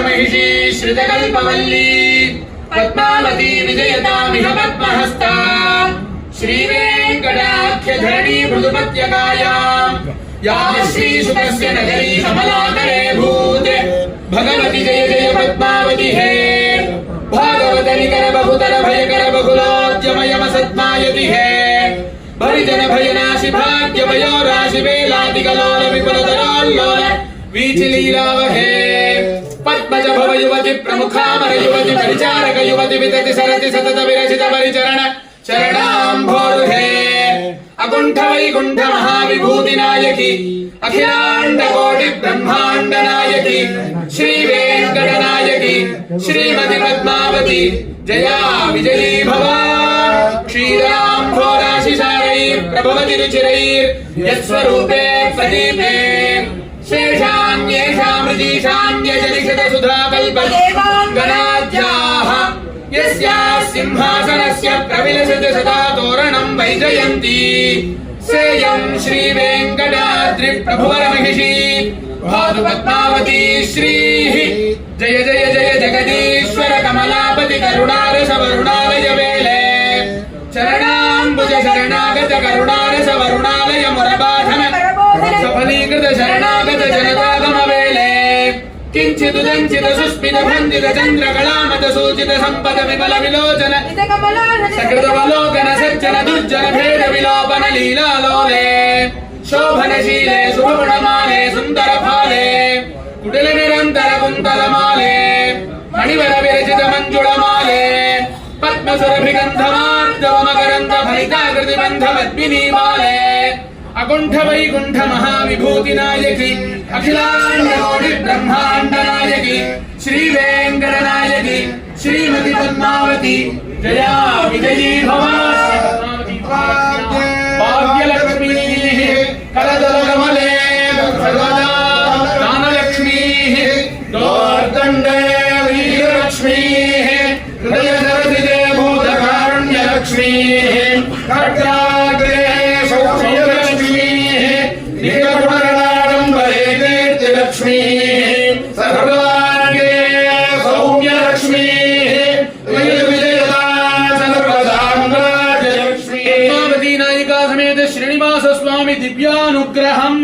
महिषी श्रितकल्पवल्ली पद्मावती विजयतामिह पद्महस्ता श्रीवेङ्कटाख्यधरणी मृदुपत्यकायां या श्रीसुतस्य नगरी कमलाकरे भूते भगवती जय जय पद्मावती हे भागवतनिकर बहुतर भयकर बहुलोद्यमयम सद्मायति हे भरिजन भयनाशि भाग्य भयो राशि वेलातिकलोल विपुलतरोल्लोल वीचिलीलावहे पद्मज भव युवति प्रमुखामर युवति परिचारक युवति वितति सरति सतत विरचित परिचरण चरणाम्भोरुहे अकुण्ठ वैकुण्ठ महाविभूति नायकी अखिलांड कोटि ब्रह्मांड नायकी श्री वेंकट नायकी श्रीमती पद्मावती जया विजयी भव क्षीराम्भोराशिशारैः प्रभवति रुचिरैः यत्स्वरूपे प्रदीपे शेषान्येषामृतीशान्यजनिषद सुधाकल्पगणाध्याः यस्याः सिंहासनस्य प्रविलसति सदा तोरणं वैजयन्ती सेयं श्रीवेङ्कटाद्रि प्रभुवरमहिषी भातु पद्मावती श्रीः जय जय जय जगदीश्वर कमलापति करुणारस वरुणालय वेले चरणाम्बुज शरणागत करुणारस वरुणालय मुरबाधन सफलीकृत शरणागत जनतागम वेले किंचिदुदंचित सुस्मित भंजित चंद्र कलामत सूचित संपद विमल विलोचन सकृत वलोकन सज्जन दुर्जन भेद विलोपन लीला लोले शोभनशीले शुभगुणमाले सुंदर फाले कुटिल निरंतर कुंतल माले मणिवर विरचित मंजुळ माले पद्मसुरभिगंधमार्दव मकरंद फलिताकृति बंध पद्मिनी माले अकुंठ वैकुंठ महाविभूति नायकी अखिलांड कोटि ब्रह्मांड नायकी श्री वेंकट नायकी श्रीमती पद्मावती जया विजयी भव भाग्यलक्ष्मी करदल कमले सर्वदा दानलक्ष्मी दोर्दंडे वीरलक्ष्मी हृदय सरसिजे भूतकारुण्यलक्ष्मी खड्गाग्रे लक्ष्मी सर्वांगे सौम्य लक्ष्मी विजयता सर्वदांगराज लक्ष्मी पद्मावती नायिका समेत श्रीनिवास स्वामी दिव्यानुग्रहम्